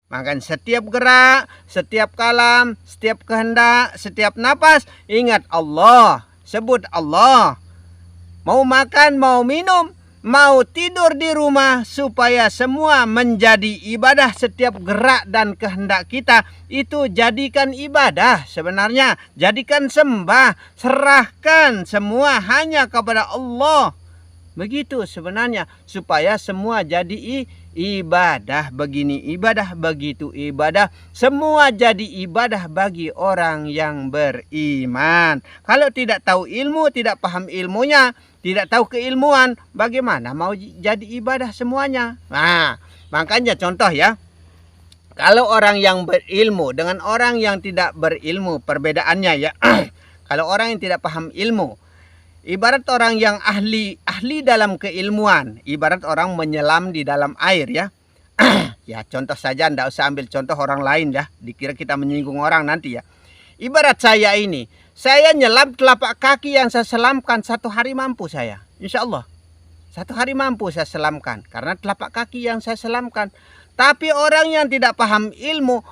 Maka setiap gerak, setiap kalam, setiap kehendak, setiap napas, ingat Allah, sebut Allah. Mau makan, mau minum, mau tidur di rumah, supaya semua menjadi ibadah. Setiap gerak dan kehendak kita itu jadikan ibadah sebenarnya. Jadikan sembah, serahkan semua hanya kepada Allah. Begitu sebenarnya, supaya semua jadi ibadah. Begini ibadah, begitu ibadah. Semua jadi ibadah bagi orang yang beriman. Kalau tidak tahu ilmu, tidak paham ilmunya, tidak tahu keilmuan, bagaimana mau jadi ibadah semuanya? Nah, makanya contoh ya. Kalau orang yang berilmu dengan orang yang tidak berilmu, perbedaannya ya. Kalau orang yang tidak paham ilmu, ibarat orang yang ahli dalam keilmuan, ibarat orang menyelam di dalam air ya. Ya contoh saja, ndak usah ambil contoh orang lain ya, dikira kita menyinggung orang nanti ya. Ibarat saya ini, saya nyelam telapak kaki yang saya selamkan, 1 hari mampu saya, insya Allah. 1 hari mampu saya selamkan, karena telapak kaki yang saya selamkan. Tapi orang yang tidak paham ilmu,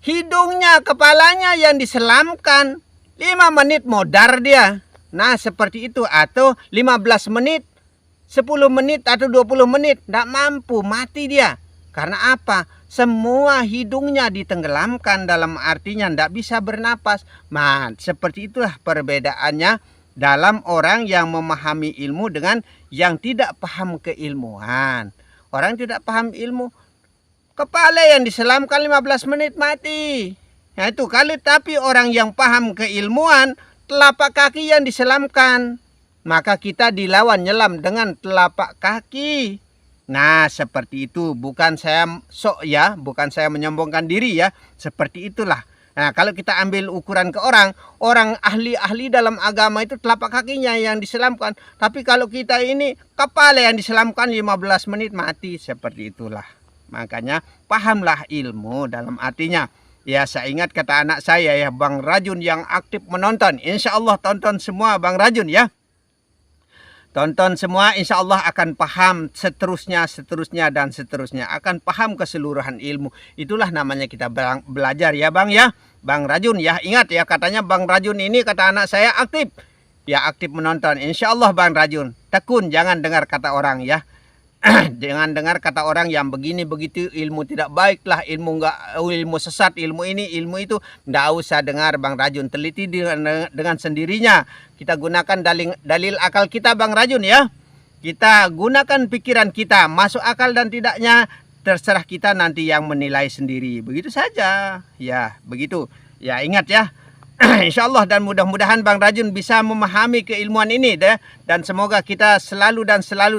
hidungnya, kepalanya yang diselamkan, 5 menit modar dia. Nah seperti itu, atau 15 menit, 10 menit atau 20 menit, tidak mampu, mati dia. Karena apa? Semua hidungnya ditenggelamkan, dalam artinya tidak bisa bernapas. Nah seperti itulah perbedaannya dalam orang yang memahami ilmu dengan yang tidak paham keilmuan. Orang tidak paham ilmu, kepala yang diselamkan 15 menit mati. Nah itu kali, tapi orang yang paham keilmuan, telapak kaki yang diselamkan, maka kita dilawan nyelam dengan telapak kaki. Nah seperti itu, bukan saya sok ya, bukan saya menyombongkan diri ya, seperti itulah. Nah kalau kita ambil ukuran ke orang ahli dalam agama itu telapak kakinya yang diselamkan, tapi kalau kita ini kepala yang diselamkan 15 menit mati, seperti itulah. Makanya pahamlah ilmu dalam artinya. Ya saya ingat kata anak saya ya, Bang Rajun yang aktif menonton. Insya Allah tonton semua Bang Rajun ya. Tonton semua, insya Allah akan paham seterusnya dan seterusnya. Akan paham keseluruhan ilmu. Itulah namanya kita belajar ya Bang ya. Bang Rajun ya, ingat ya katanya Bang Rajun ini, kata anak saya aktif. Ya aktif menonton. Insya Allah Bang Rajun. Tekun, jangan dengar kata orang ya. Jangan dengar kata orang yang begini begitu, ilmu tidak baik lah, ilmu sesat, ilmu ini, ilmu itu. Nggak usah dengar Bang Rajun, teliti dengan sendirinya. Kita gunakan dalil akal kita Bang Rajun ya. Kita gunakan pikiran kita, masuk akal dan tidaknya terserah kita nanti yang menilai sendiri. Begitu saja. Ya, begitu. Ya, ingat ya. Insya Allah, dan mudah-mudahan Bang Rajun bisa memahami keilmuan ini deh, dan semoga kita selalu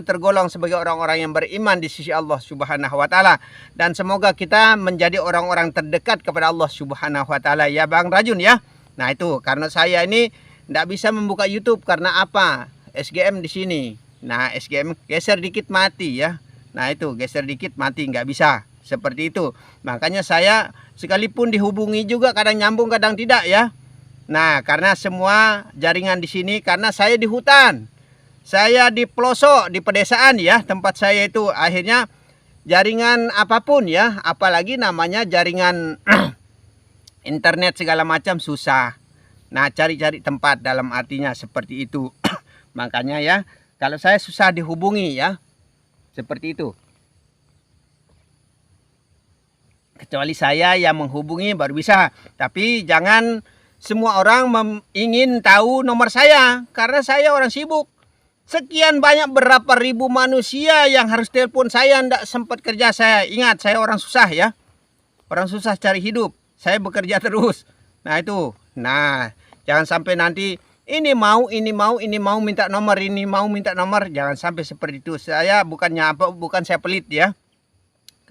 tergolong sebagai orang-orang yang beriman di sisi Allah Subhanahu wa taala, dan semoga kita menjadi orang-orang terdekat kepada Allah Subhanahu wa taala ya Bang Rajun ya. Nah itu karena saya ini tidak bisa membuka YouTube karena apa? SGM di sini. Nah SGM geser dikit mati ya. Nah itu geser dikit mati, nggak bisa seperti itu. Makanya saya sekalipun dihubungi juga kadang nyambung kadang tidak ya. Nah, karena semua jaringan di sini, karena saya di hutan, saya di pelosok, di pedesaan ya, tempat saya itu akhirnya jaringan apapun ya, apalagi namanya jaringan internet segala macam susah. Nah, cari-cari tempat dalam artinya seperti itu. Makanya ya, kalau saya susah dihubungi ya, seperti itu. Kecuali saya yang menghubungi baru bisa, tapi jangan semua orang ingin tahu nomor saya, karena saya orang sibuk. Sekian banyak berapa ribu manusia yang harus telepon saya, tidak sempat kerja saya. Ingat, saya orang susah ya. Orang susah cari hidup. Saya bekerja terus. Nah itu. Nah, jangan sampai nanti ini mau minta nomor, ini mau minta nomor. Jangan sampai seperti itu. Saya bukan saya pelit ya.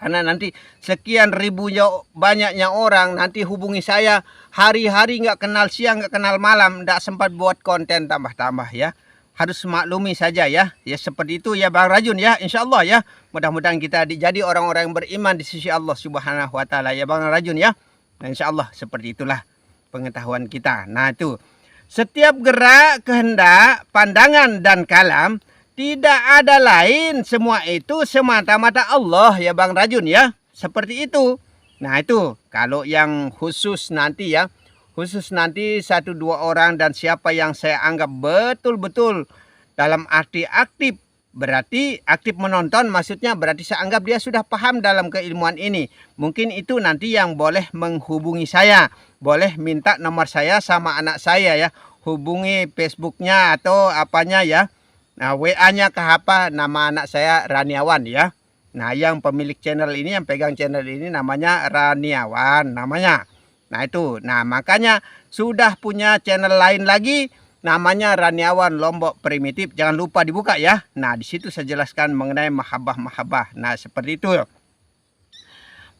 Karena nanti sekian ribunya banyaknya orang nanti hubungi saya hari-hari, nggak kenal siang, nggak kenal malam, nggak sempat buat konten tambah-tambah ya. Harus maklumi saja ya. Ya seperti itu ya Bang Rajun ya, insya Allah ya. Mudah-mudahan kita jadi orang-orang yang beriman di sisi Allah Subhanahu wa taala ya Bang Rajun ya. Nah insya Allah seperti itulah pengetahuan kita. Nah itu, setiap gerak, kehendak, pandangan dan kalam, tidak ada lain, semua itu semata-mata Allah ya Bang Rajun ya. Seperti itu. Nah itu kalau yang khusus nanti ya, khusus nanti 1-2 orang dan siapa yang saya anggap betul-betul dalam arti aktif, berarti aktif menonton, maksudnya berarti saya anggap dia sudah paham dalam keilmuan ini. Mungkin itu nanti yang boleh menghubungi saya, boleh minta nomor saya sama anak saya ya, hubungi Facebooknya atau apanya ya. Nah WA-nya ke apa, nama anak saya Raniawan ya. Nah yang pemilik channel ini, yang pegang channel ini namanya Raniawan namanya. Nah itu, nah makanya sudah punya channel lain lagi namanya Raniawan Lombok Primitif. Jangan lupa dibuka ya. Nah di situ saya jelaskan mengenai mahabbah. Nah seperti itu.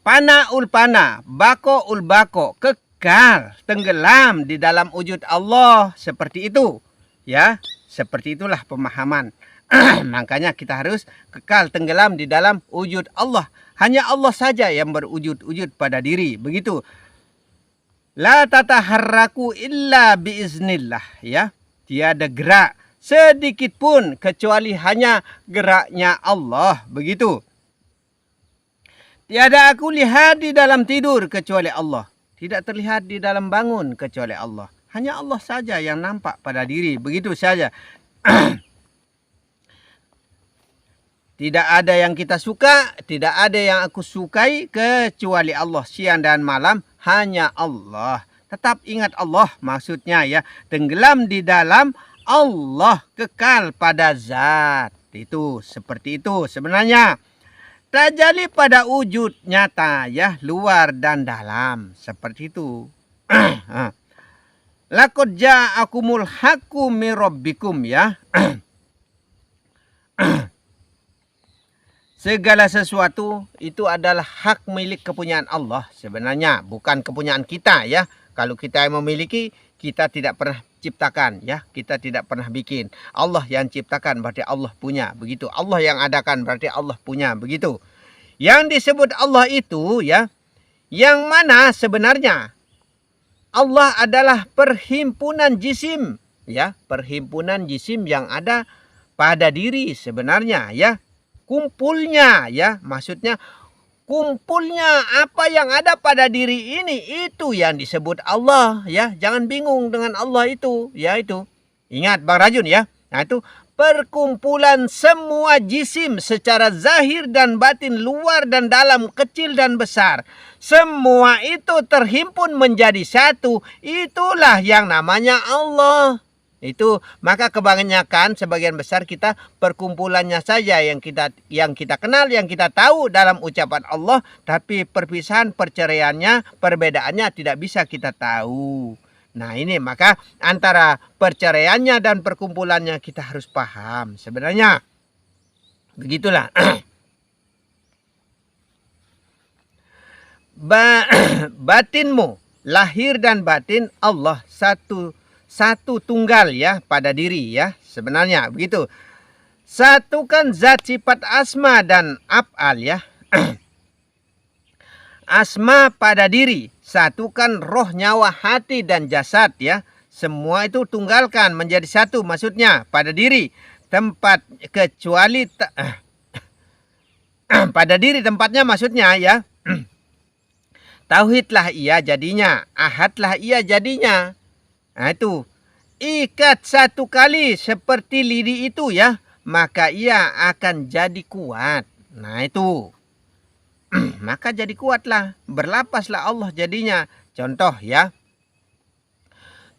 Pana ul pana, bako ul bako, kekal, tenggelam di dalam wujud Allah. Seperti itu. Ya, seperti itulah pemahaman. Makanya kita harus kekal tenggelam di dalam wujud Allah. Hanya Allah saja yang berwujud-wujud pada diri. Begitu. La tataharraku illa biiznillah. Ya. Tiada gerak sedikit pun kecuali hanya geraknya Allah. Begitu. Tiada aku lihat di dalam tidur kecuali Allah. Tidak terlihat di dalam bangun kecuali Allah. Hanya Allah saja yang nampak pada diri. Begitu saja. Tidak ada yang kita suka, tidak ada yang aku sukai kecuali Allah. Siang dan malam hanya Allah. Tetap ingat Allah maksudnya ya. Tenggelam di dalam Allah, kekal pada zat. Itu seperti itu sebenarnya. Tajalli pada wujud nyata ya, luar dan dalam. Seperti itu. Laqad ja'akumul haqqu mir rabbikum ya. Segala sesuatu itu adalah hak milik kepunyaan Allah sebenarnya, bukan kepunyaan kita ya. Kalau kita yang memiliki, kita tidak pernah ciptakan ya, kita tidak pernah bikin. Allah yang ciptakan berarti Allah punya, begitu. Allah yang adakan berarti Allah punya, begitu. Yang disebut Allah itu ya, yang mana sebenarnya Allah adalah perhimpunan jisim ya, perhimpunan jisim yang ada pada diri sebenarnya ya. Kumpulnya ya, maksudnya kumpulnya apa yang ada pada diri ini, itu yang disebut Allah ya. Jangan bingung dengan Allah itu ya. Itu ingat Bang Rajun ya. Nah itu perkumpulan semua jisim secara zahir dan batin, luar dan dalam, kecil dan besar, semua itu terhimpun menjadi satu. Itulah yang namanya Allah. Itu maka kebanyakan sebagian besar kita perkumpulannya saja yang kita kenal, yang kita tahu dalam ucapan Allah, tapi perpisahan, perceraiannya, perbedaannya tidak bisa kita tahu. Nah ini maka antara perceraiannya dan perkumpulannya kita harus paham sebenarnya. Begitulah. Batinmu, lahir dan batin Allah satu tunggal ya pada diri ya sebenarnya begitu. Satukan zat, sifat, asma dan af'al ya. Asma pada diri, satukan roh, nyawa, hati dan jasad ya. Semua itu tunggalkan menjadi satu, maksudnya pada diri. Tempat kecuali pada diri tempatnya maksudnya ya. Tauhidlah ia jadinya, ahadlah ia jadinya. Nah itu, ikat satu kali seperti lidi itu ya, maka ia akan jadi kuat. Nah itu, maka jadi kuatlah, berlapaslah Allah jadinya. Contoh ya,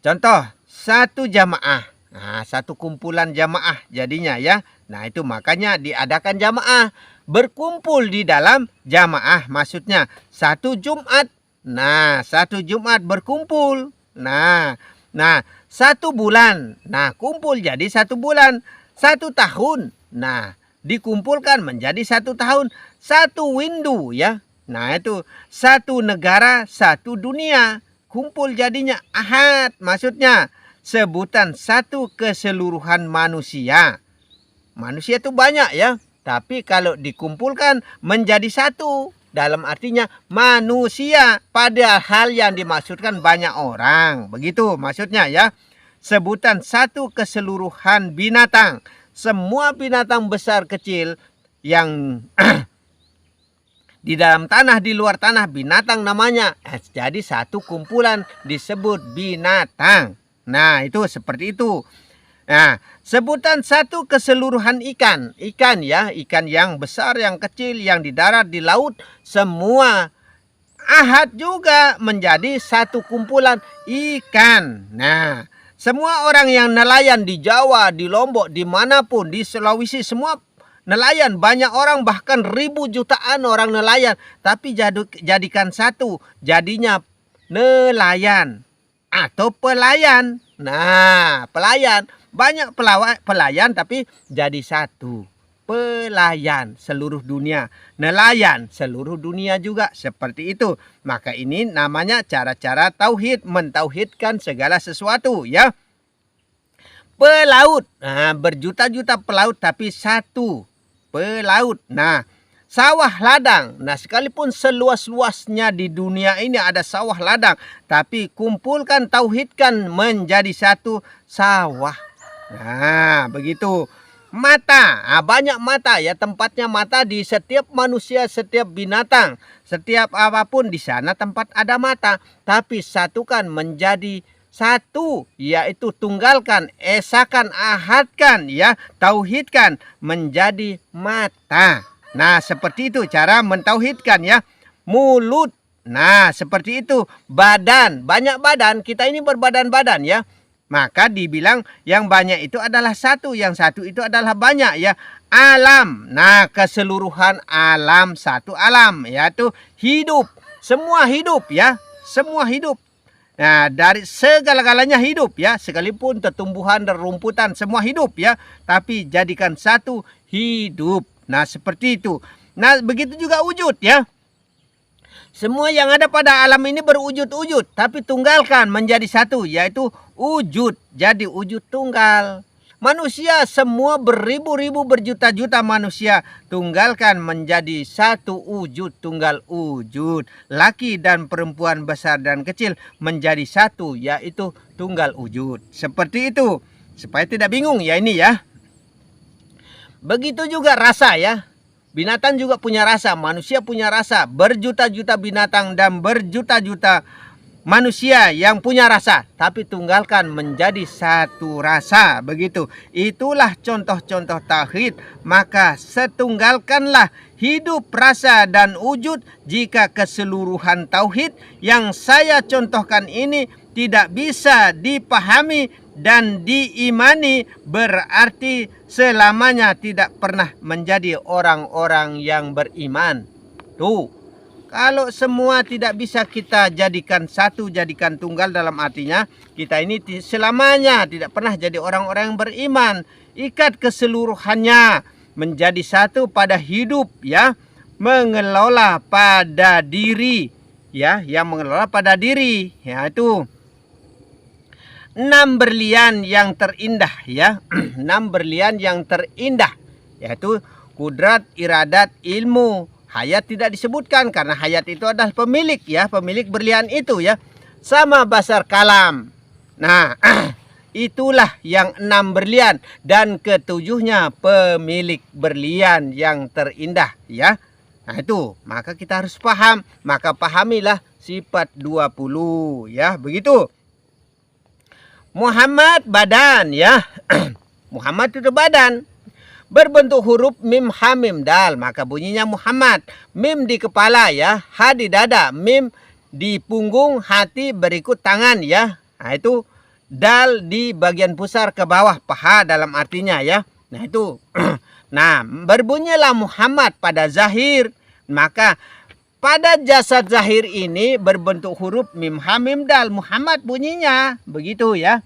contoh satu jamaah, nah satu kumpulan jamaah jadinya ya. Nah itu makanya diadakan jamaah, berkumpul di dalam jamaah, maksudnya satu Jumat. Nah satu Jumat berkumpul. Nah, 1 bulan. Nah, kumpul jadi 1 bulan. 1 tahun. Nah, dikumpulkan menjadi 1 tahun. 1 windu ya. Nah, itu 1 negara, 1 dunia. Kumpul jadinya ahad. Maksudnya sebutan 1 keseluruhan manusia. Manusia itu banyak ya. Tapi kalau dikumpulkan menjadi 1. Dalam artinya manusia, padahal yang dimaksudkan banyak orang. Begitu maksudnya ya. Sebutan 1 keseluruhan binatang. Semua binatang besar kecil yang Di dalam tanah, di luar tanah, binatang namanya. Jadi satu kumpulan disebut binatang. Nah, itu seperti itu. Nah, sebutan satu keseluruhan ikan. Ikan ya, ikan yang besar, yang kecil, yang di darat, di laut, semua. Ahad juga menjadi satu kumpulan ikan. Nah, semua orang yang nelayan di Jawa, di Lombok, dimanapun, di Sulawesi, semua nelayan. Banyak orang, bahkan ribu jutaan orang nelayan. Tapi jadikan satu, jadinya nelayan atau pelayan. Nah, pelayan. Banyak pelayan tapi jadi satu. Pelayan seluruh dunia, nelayan seluruh dunia juga, seperti itu. Maka ini namanya cara-cara tauhid, mentauhidkan segala sesuatu ya. Pelaut, nah, berjuta-juta pelaut tapi satu pelaut. Nah, sawah ladang, nah sekalipun seluas-luasnya di dunia ini ada sawah ladang, tapi kumpulkan, tauhidkan menjadi satu sawah. Nah, begitu. Mata, banyak mata ya, tempatnya mata di setiap manusia, setiap binatang, setiap apapun di sana tempat ada mata. Tapi satukan menjadi satu, yaitu tunggalkan, esakan, ahadkan ya, tauhidkan menjadi mata. Nah, seperti itu cara mentauhidkan ya. Mulut, nah seperti itu. Badan, banyak badan, kita ini berbadan-badan ya. Maka dibilang yang banyak itu adalah satu, yang satu itu adalah banyak ya. Alam, nah keseluruhan alam, satu alam, yaitu hidup. Semua hidup ya, semua hidup. Nah, dari segala-galanya hidup ya, sekalipun tumbuhan dan rumputan semua hidup ya. Tapi jadikan satu hidup. Nah, seperti itu. Nah, begitu juga wujud ya. Semua yang ada pada alam ini berwujud-wujud, tapi tunggalkan menjadi satu, yaitu wujud. Jadi wujud tunggal. Manusia semua beribu-ribu, berjuta-juta manusia, tunggalkan menjadi satu wujud, tunggal wujud. Laki dan perempuan, besar dan kecil menjadi satu, yaitu tunggal wujud. Seperti itu, supaya tidak bingung ya ini ya. Begitu juga rasa ya. Binatang juga punya rasa, manusia punya rasa. Berjuta-juta binatang dan berjuta-juta manusia yang punya rasa. Tapi tunggalkan menjadi satu rasa. Begitu. Itulah contoh-contoh tauhid. Maka setunggalkanlah hidup, rasa, dan wujud. Jika keseluruhan tauhid yang saya contohkan ini tidak bisa dipahami dan diimani, berarti selamanya tidak pernah menjadi orang-orang yang beriman. Tuh, kalau semua tidak bisa kita jadikan satu, jadikan tunggal, dalam artinya kita ini selamanya tidak pernah jadi orang-orang yang beriman. Ikat keseluruhannya menjadi satu pada hidup ya, mengelola pada diri ya, yang mengelola pada diri ya, itu 6 berlian yang terindah ya. 6 berlian yang terindah, yaitu kudrat, iradat, ilmu. Hayat tidak disebutkan karena hayat itu adalah pemilik ya, pemilik berlian itu ya. Sama basar kalam. Nah, itulah yang 6 berlian, dan ketujuhnya pemilik berlian yang terindah ya. Nah itu, maka kita harus paham. Maka pahamilah sifat 20 ya, begitu. Muhammad badan ya. Muhammad itu badan. Berbentuk huruf mim ha mim dal, maka bunyinya Muhammad. Mim di kepala ya, ha di dada, mim di punggung, hati berikut tangan ya. Nah itu dal di bagian pusar ke bawah, paha dalam artinya ya. Nah itu. Nah, berbunyilah Muhammad pada zahir. Maka pada jasad zahir ini berbentuk huruf mim ha mim dal, Muhammad bunyinya, begitu ya.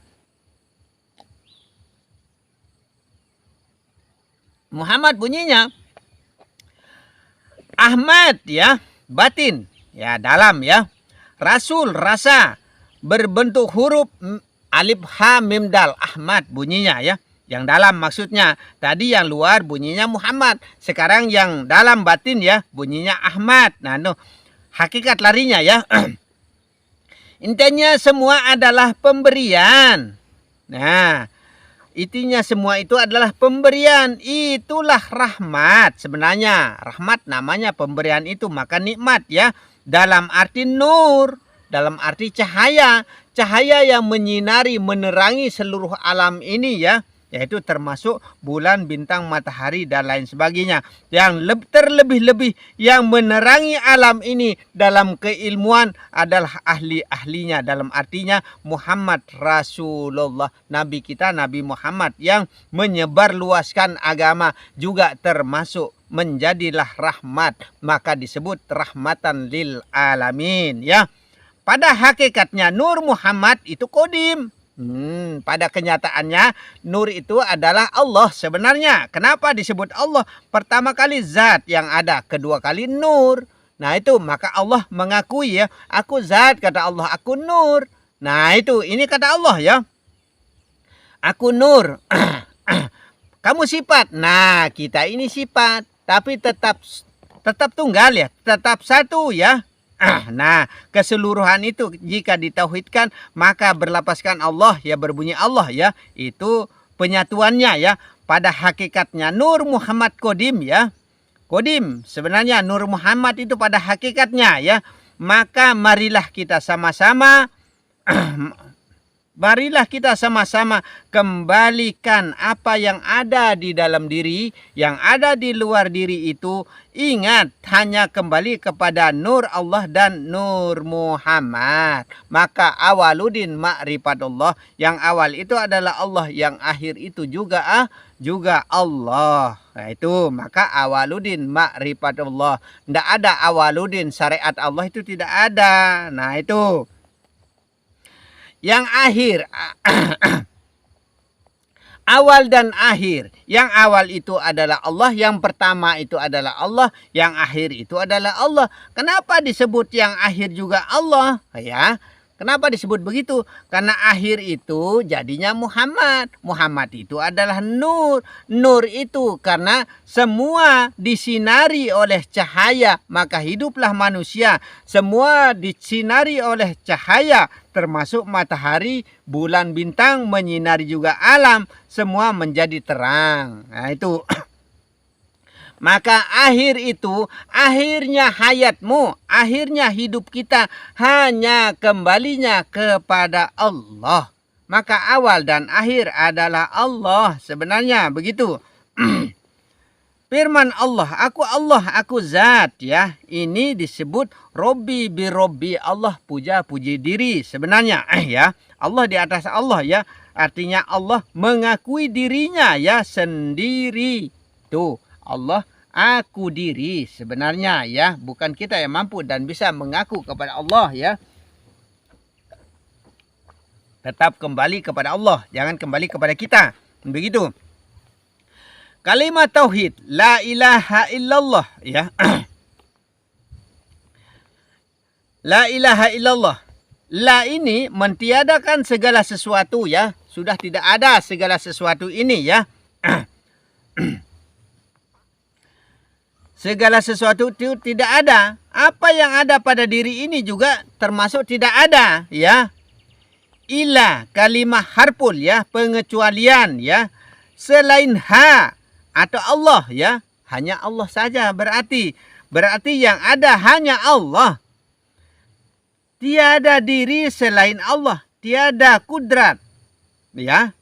Muhammad bunyinya. Ahmad ya, batin ya, dalam ya. Rasul, rasa, berbentuk huruf alif ha mim dal, Ahmad bunyinya ya. Yang dalam maksudnya, tadi yang luar bunyinya Muhammad, sekarang yang dalam batin ya bunyinya Ahmad. Nah, hakikat larinya ya. Intinya semua adalah pemberian. Nah, Intinya semua itu adalah pemberian. Itulah rahmat. Sebenarnya rahmat namanya pemberian itu. Maka nikmat ya. Dalam arti nur. Dalam arti cahaya. Cahaya yang menyinari, menerangi seluruh alam ini ya. Yaitu termasuk bulan, bintang, matahari dan lain sebagainya. Yang terlebih-lebih yang menerangi alam ini dalam keilmuan adalah ahli-ahlinya. Dalam artinya Muhammad Rasulullah. Nabi kita Nabi Muhammad yang menyebarluaskan agama juga termasuk menjadilah rahmat. Maka disebut rahmatan lil alamin ya. Pada hakikatnya Nur Muhammad itu kodim. Pada kenyataannya nur itu adalah Allah sebenarnya. Kenapa disebut Allah? Pertama kali zat yang ada, kedua kali nur. Nah itu maka Allah mengakui ya, aku zat kata Allah, aku nur. Nah itu ini kata Allah ya. Aku nur. Kamu sifat. Nah kita ini sifat, tapi tetap tunggal ya, tetap satu ya. Nah, keseluruhan itu jika ditauhidkan maka berlapaskan Allah ya, berbunyi Allah ya. Itu penyatuannya ya. Pada hakikatnya Nur Muhammad kodim ya. Kodim sebenarnya Nur Muhammad itu pada hakikatnya ya. Maka marilah kita sama-sama kembalikan apa yang ada di dalam diri, yang ada di luar diri itu. Ingat, hanya kembali kepada Nur Allah dan Nur Muhammad. Maka awaludin ma'rifatullah. Yang awal itu adalah Allah, yang akhir itu juga Allah. Nah itu, maka awaludin ma'rifatullah. Tidak ada awaludin, syariat Allah itu tidak ada. Nah itu. Yang akhir, awal dan akhir. Yang awal itu adalah Allah, yang pertama itu adalah Allah, yang akhir itu adalah Allah. Kenapa disebut yang akhir juga Allah? Ya, kenapa disebut begitu? Karena akhir itu jadinya Muhammad. Muhammad itu adalah nur. Nur itu karena semua disinari oleh cahaya, maka hiduplah manusia. Semua disinari oleh cahaya, termasuk matahari, bulan, bintang, menyinari juga alam. Semua menjadi terang. Nah itu. Maka akhir itu, akhirnya hayatmu, akhirnya hidup kita hanya kembalinya kepada Allah. Maka awal dan akhir adalah Allah. Sebenarnya begitu. Firman Allah, aku zat ya. Ini disebut Robbi bi Robbi, Allah puja-puji diri sebenarnya ya. Allah di atas Allah ya. Artinya Allah mengakui dirinya ya sendiri. Tuh, Allah aku diri sebenarnya ya. Bukan kita yang mampu dan bisa mengaku kepada Allah ya. Tetap kembali kepada Allah, jangan kembali kepada kita. Begitu. Kalimat tauhid, la ilaha illallah ya. La ilaha illallah. La ini mentiadakan segala sesuatu ya. Sudah tidak ada segala sesuatu ini ya. Segala sesuatu itu tidak ada. Apa yang ada pada diri ini juga termasuk tidak ada ya. Ila kalimah harpul ya, pengecualian ya. Selain ha atau Allah ya, hanya Allah saja berarti yang ada hanya Allah. Tiada diri selain Allah, tiada kudrat ya.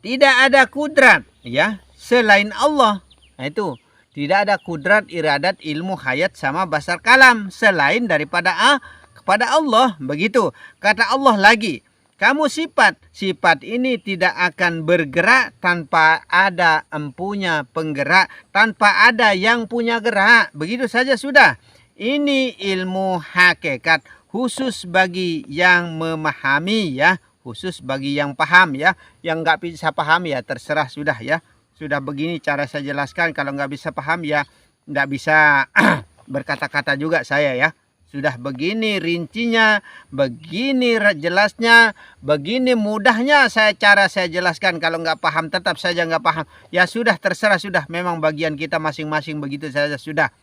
Tidak ada kudrat ya selain Allah. Nah itu, tidak ada kudrat, iradat, ilmu, hayat sama basar kalam selain daripada kepada Allah. Begitu. Kata Allah lagi, kamu sifat ini tidak akan bergerak tanpa ada empunya penggerak, tanpa ada yang punya gerak. Begitu saja sudah. Ini ilmu hakikat khusus bagi yang memahami ya, khusus bagi yang paham ya. Yang nggak bisa paham ya terserah sudah ya. Sudah begini cara saya jelaskan, kalau nggak bisa paham ya nggak bisa berkata-kata juga saya ya. Sudah begini rincinya, begini jelasnya, begini mudahnya cara saya jelaskan. Kalau nggak paham tetap saja nggak paham. Ya sudah terserah sudah. Memang bagian kita masing-masing begitu saja sudah.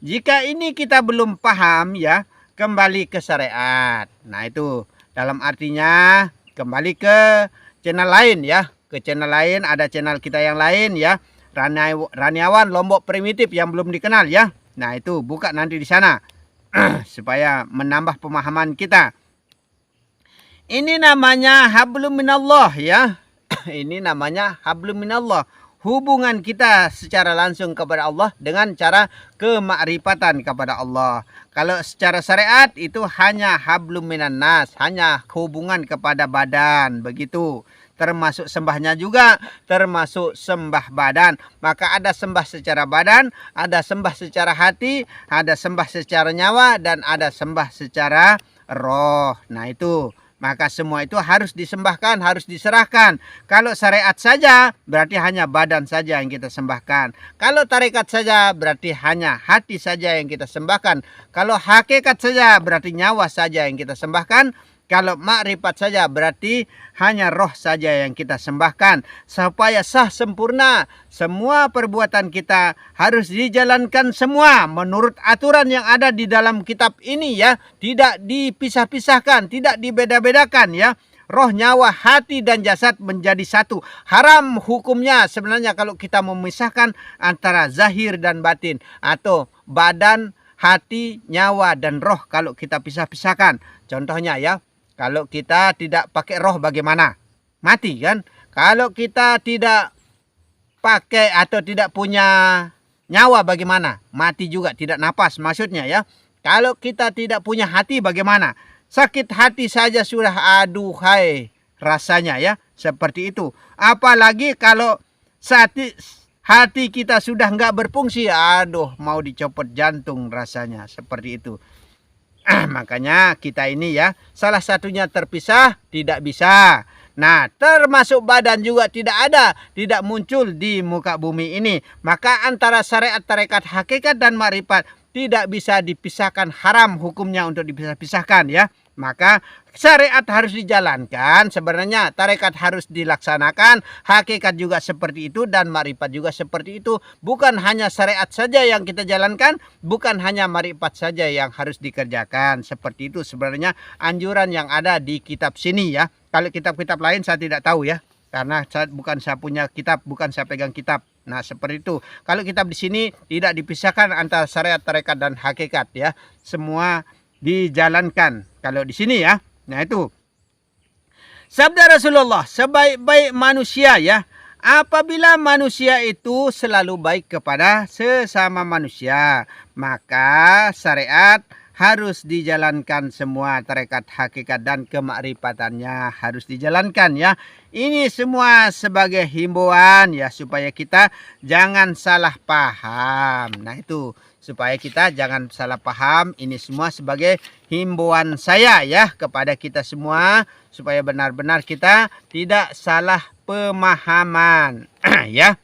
Jika ini kita belum paham ya, kembali ke syariat. Nah itu dalam artinya kembali ke channel lain ya. Ke channel lain, ada channel kita yang lain ya. Raniawan Lombok Primitif yang belum dikenal ya. Nah itu buka nanti di sana supaya menambah pemahaman kita. Ini namanya hablum minallah ya. Ini namanya hablum minallah. Hubungan kita secara langsung kepada Allah dengan cara kemakrifatan kepada Allah. Kalau secara syariat itu hanya hablum minan nas, hanya hubungan kepada badan begitu. Termasuk sembahnya juga, termasuk sembah badan. Maka ada sembah secara badan, ada sembah secara hati, ada sembah secara nyawa, dan ada sembah secara roh. Nah itu, maka semua itu harus disembahkan, harus diserahkan. Kalau syariat saja, berarti hanya badan saja yang kita sembahkan. Kalau tarekat saja, berarti hanya hati saja yang kita sembahkan. Kalau hakikat saja, berarti nyawa saja yang kita sembahkan. Kalau makrifat saja berarti hanya roh saja yang kita sembahkan. Supaya sah sempurna, semua perbuatan kita harus dijalankan semua menurut aturan yang ada di dalam kitab ini ya. Tidak dipisah-pisahkan, tidak dibeda-bedakan ya. Roh, nyawa, hati, dan jasad menjadi satu. Haram hukumnya sebenarnya kalau kita memisahkan antara zahir dan batin. Atau badan, hati, nyawa, dan roh kalau kita pisah-pisahkan. Contohnya ya. Kalau kita tidak pakai roh bagaimana? Mati kan? Kalau kita tidak pakai atau tidak punya nyawa bagaimana? Mati juga, tidak napas maksudnya ya. Kalau kita tidak punya hati bagaimana? Sakit hati saja sudah aduhai rasanya ya. Seperti itu. Apalagi kalau hati kita sudah nggak berfungsi. Aduh, mau dicopot jantung rasanya. Seperti itu. Makanya kita ini ya, salah satunya terpisah tidak bisa. Nah, termasuk badan juga tidak ada, tidak muncul di muka bumi ini. Maka antara syariat, tarekat, hakikat, dan makrifat tidak bisa dipisahkan, haram hukumnya untuk dipisah-pisahkan ya. Maka syariat harus dijalankan, sebenarnya tarekat harus dilaksanakan, hakikat juga seperti itu, dan makrifat juga seperti itu. Bukan hanya syariat saja yang kita jalankan, bukan hanya makrifat saja yang harus dikerjakan. Seperti itu sebenarnya anjuran yang ada di kitab sini ya. Kalau kitab-kitab lain saya tidak tahu ya, karena bukan saya punya kitab, bukan saya pegang kitab. Nah seperti itu. Kalau kitab di sini tidak dipisahkan antara syariat, tarekat, dan hakikat ya. Semua dijalankan kalau di sini ya. Nah itu sabda Rasulullah, sebaik-baik manusia ya, apabila manusia itu selalu baik kepada sesama manusia, maka syariat harus dijalankan semua, tarekat, hakikat, dan kemakrifatannya harus dijalankan ya. Ini semua sebagai himbauan ya, supaya kita jangan salah paham. Nah itu, supaya kita jangan salah paham. Ini semua sebagai himbauan saya ya kepada kita semua, supaya benar-benar kita tidak salah pemahaman ya.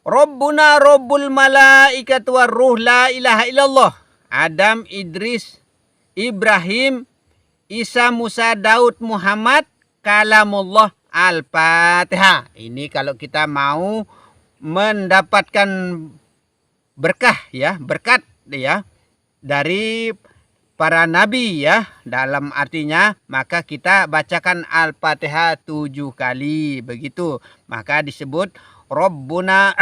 Rabbuna Rabbul Malaikat war Ruh la ilaha illallah. Adam, Idris, Ibrahim, Isa, Musa, Daud, Muhammad, kalamullah. Al-Fatihah. Ini kalau kita mau mendapatkan berkah ya, berkat ya dari para nabi ya, dalam artinya maka kita bacakan Al-Fatihah 7 kali begitu. Maka disebut Rabbuna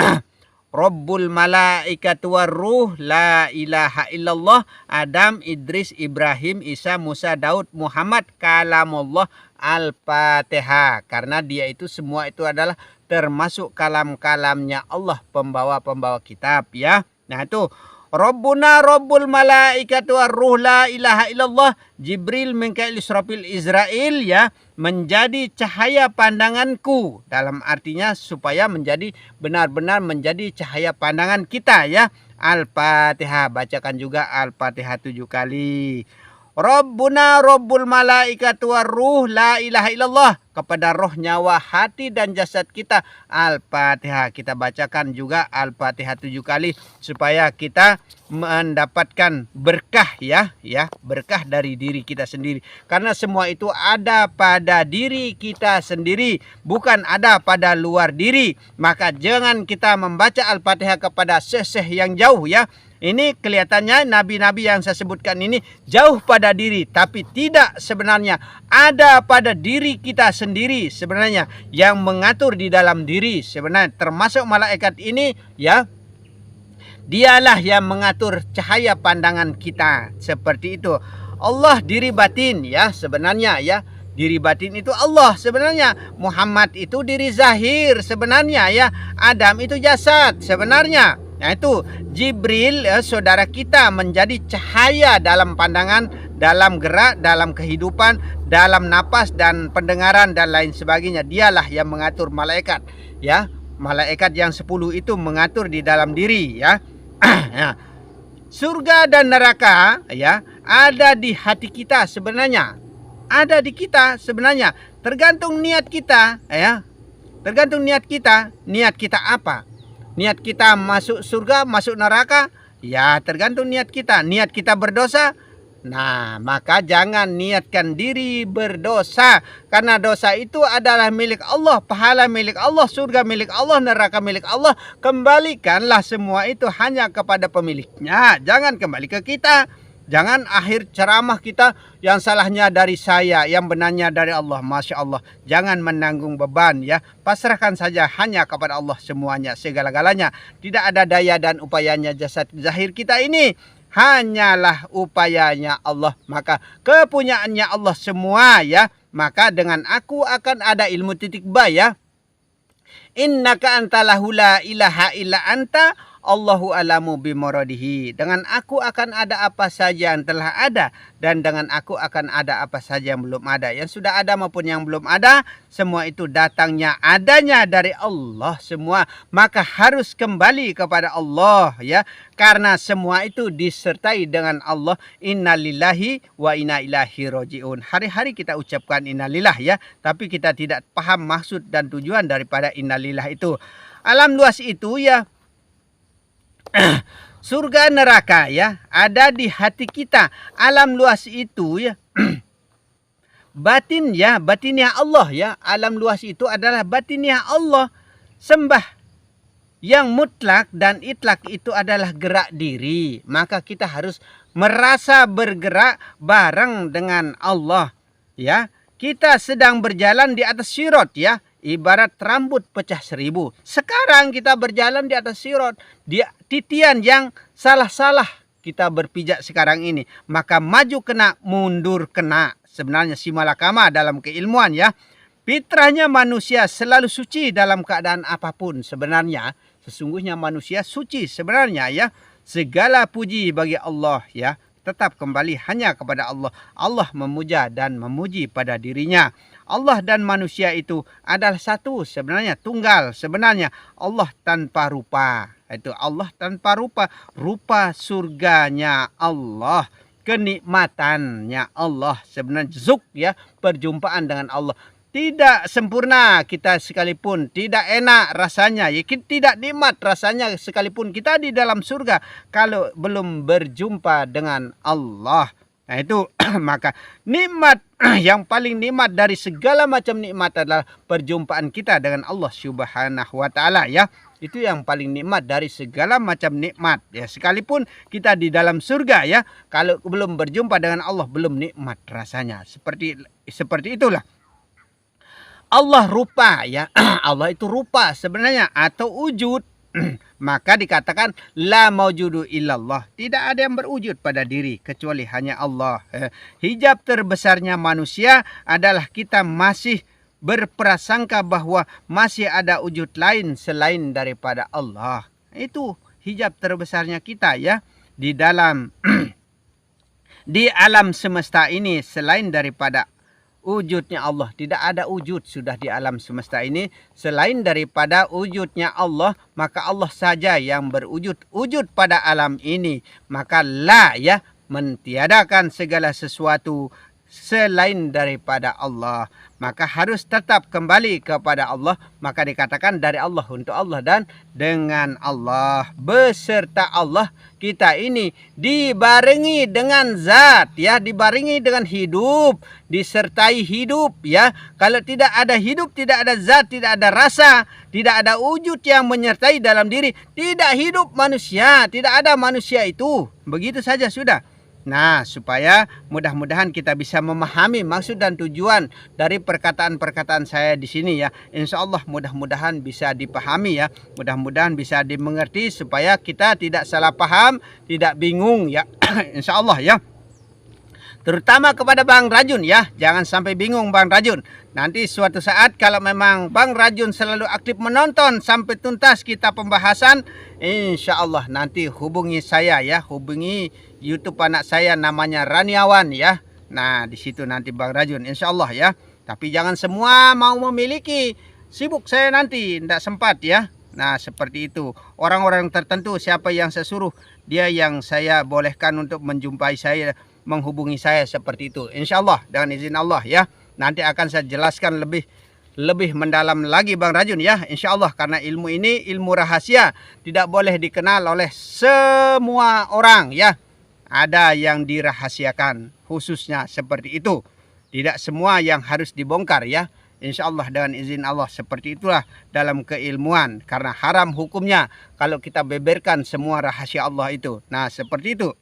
Rabbul Malaikat war Ruh la ilaha illallah. Adam, Idris, Ibrahim, Isa, Musa, Daud, Muhammad, kalamullah. Al-Fatihah. Karena dia itu semua itu adalah termasuk kalam-kalamnya Allah, pembawa-pembawa kitab ya. Nah itu Rabbuna Rabbul Malaikat war Ruh la ilaha illallah. Jibril, Mikail, Israfil, Israel ya, menjadi cahaya pandanganku. Dalam artinya supaya menjadi benar-benar menjadi cahaya pandangan kita ya. Al-Fatihah. Bacakan juga Al-Fatihah 7 kali. Rabbuna Rabbul Malaikat war Ruh la ilaha illallah. Kepada roh, nyawa, hati, dan jasad kita Al-Fatihah. Kita bacakan juga Al-Fatihah 7 kali supaya kita mendapatkan berkah ya, berkah dari diri kita sendiri. Karena semua itu ada pada diri kita sendiri, bukan ada pada luar diri. Maka jangan kita membaca Al-Fatihah kepada syekh yang jauh ya. Ini kelihatannya nabi-nabi yang saya sebutkan ini jauh pada diri, tapi tidak sebenarnya. Ada pada diri kita sendiri sebenarnya yang mengatur di dalam diri. Sebenarnya termasuk malaikat ini ya, dialah yang mengatur cahaya pandangan kita. Seperti itu. Allah diri batin ya sebenarnya ya. Diri batin itu Allah sebenarnya. Muhammad itu diri zahir sebenarnya ya. Adam itu jasad sebenarnya. Nah itu Jibril saudara kita menjadi cahaya dalam pandangan, dalam gerak, dalam kehidupan, dalam napas dan pendengaran dan lain sebagainya. Dialah yang mengatur malaikat ya. Malaikat yang 10 itu mengatur di dalam diri ya. Nah, surga dan neraka ya ada di hati kita sebenarnya. Ada di kita sebenarnya. Tergantung niat kita ya. Tergantung niat kita. Niat kita apa? Niat kita masuk surga, masuk neraka, ya tergantung niat kita. Niat kita berdosa, nah maka jangan niatkan diri berdosa. Karena dosa itu adalah milik Allah, pahala milik Allah, surga milik Allah, neraka milik Allah. Kembalikanlah semua itu hanya kepada pemiliknya. Jangan kembali ke kita. Jangan akhir ceramah kita yang salahnya dari saya, yang benarnya dari Allah. Masya Allah. Jangan menanggung beban ya. Pasrahkan saja hanya kepada Allah semuanya, segala-galanya. Tidak ada daya dan upayanya jasad zahir kita ini. Hanyalah upayanya Allah. Maka kepunyaannya Allah semua ya. Maka dengan aku akan ada ilmu titik ba ya. Innaka antalahu la ilaha illa anta Allahu alamu bimuradihi. Dengan aku akan ada apa saja yang telah ada, dan dengan aku akan ada apa saja yang belum ada. Yang sudah ada maupun yang belum ada, semua itu datangnya adanya dari Allah semua. Maka harus kembali kepada Allah ya. Karena semua itu disertai dengan Allah. Innalillahi wa inna ilaihi rajiun. Hari-hari kita ucapkan innalillah ya, tapi kita tidak paham maksud dan tujuan daripada innalillah itu. Alam luas itu ya, surga neraka ya ada di hati kita. Alam luas itu ya batin ya, batinnya Allah ya. Alam luas itu adalah batinnya Allah. Sembah yang mutlak dan itlak itu adalah gerak diri. Maka kita harus merasa bergerak bareng dengan Allah ya. Kita sedang berjalan di atas sirat ya. Ibarat rambut pecah 1000. Sekarang kita berjalan di atas sirat. Di titian yang salah-salah kita berpijak sekarang ini. Maka maju kena, mundur kena. Sebenarnya si malakama dalam keilmuan ya. Fitrahnya manusia selalu suci dalam keadaan apapun. Sebenarnya sesungguhnya manusia suci sebenarnya ya. Segala puji bagi Allah ya. Tetap kembali hanya kepada Allah. Allah memuja dan memuji pada dirinya. Allah dan manusia itu adalah satu sebenarnya, tunggal sebenarnya. Allah tanpa rupa. Itu Allah tanpa rupa. Rupa surganya Allah. Kenikmatannya Allah. Sebenarnya zuk ya, perjumpaan dengan Allah. Tidak sempurna kita sekalipun, tidak enak rasanya, ya, tidak nikmat rasanya sekalipun kita di dalam surga kalau belum berjumpa dengan Allah. Nah itu maka nikmat yang paling nikmat dari segala macam nikmat adalah perjumpaan kita dengan Allah Subhanahu wa taala ya. Itu yang paling nikmat dari segala macam nikmat ya. Sekalipun kita di dalam surga ya, kalau belum berjumpa dengan Allah belum nikmat rasanya. Seperti itulah. Allah rupa ya. Allah itu rupa sebenarnya atau wujud. Maka dikatakan la maujudu illallah. Tidak ada yang berwujud pada diri kecuali hanya Allah. Hijab terbesarnya manusia adalah kita masih berprasangka bahwa masih ada wujud lain selain daripada Allah. Itu hijab terbesarnya kita ya. Di dalam di alam semesta ini selain daripada wujudnya Allah. Tidak ada wujud sudah di alam semesta ini selain daripada wujudnya Allah. Maka Allah saja yang berwujud pada alam ini. Maka la ya, mentiadakan segala sesuatu selain daripada Allah. Maka harus tetap kembali kepada Allah. Maka dikatakan dari Allah, untuk Allah, dan dengan Allah. Beserta Allah kita ini dibarengi dengan zat, ya, dibarengi dengan hidup, disertai hidup, ya. Kalau tidak ada hidup, tidak ada zat, tidak ada rasa, tidak ada wujud yang menyertai dalam diri, tidak hidup manusia, tidak ada manusia itu. Begitu saja sudah. Nah, supaya mudah-mudahan kita bisa memahami maksud dan tujuan dari perkataan-perkataan saya di sini, ya. Insya Allah mudah-mudahan bisa dipahami, ya. Mudah-mudahan bisa dimengerti supaya kita tidak salah paham, tidak bingung, ya. Insya Allah, ya. Terutama kepada Bang Rajun, ya. Jangan sampai bingung Bang Rajun. Nanti suatu saat kalau memang Bang Rajun selalu aktif menonton sampai tuntas kita pembahasan, insya Allah nanti hubungi saya, ya. Hubungi YouTube anak saya namanya Raniawan, ya. Nah, di situ nanti Bang Rajun, insya Allah, ya. Tapi jangan semua mau memiliki. Sibuk saya nanti, tidak sempat, ya. Nah, seperti itu. Orang-orang tertentu siapa yang saya suruh, dia yang saya bolehkan untuk menjumpai saya, menghubungi saya seperti itu. Insya Allah dengan izin Allah, ya. Nanti akan saya jelaskan lebih mendalam lagi Bang Rajun, ya. Insya Allah, karena ilmu ini ilmu rahasia, tidak boleh dikenal oleh semua orang, ya. Ada yang dirahasiakan, khususnya seperti itu. Tidak semua yang harus dibongkar, ya. Insya Allah dengan izin Allah, seperti itulah dalam keilmuan. Karena haram hukumnya kalau kita beberkan semua rahasia Allah itu. Nah, seperti itu.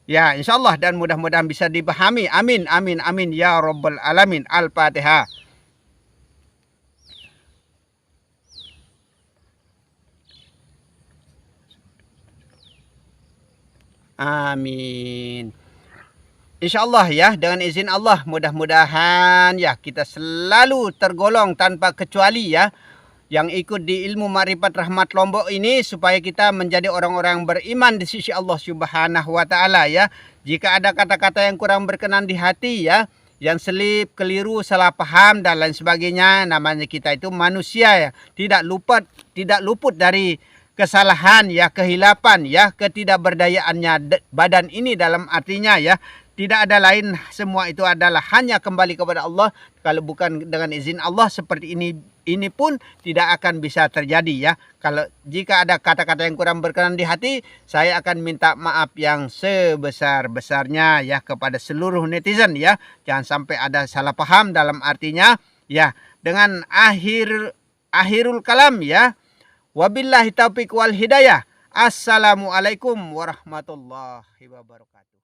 Ya, insya Allah, dan mudah-mudahan bisa dipahami. Amin, amin, amin, ya Rabbal Alamin. Al-Fatihah. Amin. Insya Allah, ya, dengan izin Allah, mudah-mudahan, ya, kita selalu tergolong tanpa kecuali, ya, yang ikut di ilmu Ma'rifat Rahmat Lombok ini, supaya kita menjadi orang-orang beriman di sisi Allah Subhanahu wa Ta'ala, ya. Jika ada kata-kata yang kurang berkenan di hati, ya, yang selip, keliru, salah paham dan lain sebagainya, namanya kita itu manusia, ya, tidak luput dari kesalahan, ya, kehilapan, ya, ketidakberdayaannya badan ini, dalam artinya, ya. Tidak ada lain, semua itu adalah hanya kembali kepada Allah. Kalau bukan dengan izin Allah, seperti ini pun tidak akan bisa terjadi, ya. Kalau jika ada kata-kata yang kurang berkenan di hati, saya akan minta maaf yang sebesar-besarnya, ya, kepada seluruh netizen, ya. Jangan sampai ada salah paham dalam artinya, ya. Dengan akhirul kalam, ya. Wabillahi taufiq wal hidayah. Assalamualaikum warahmatullahi wabarakatuh.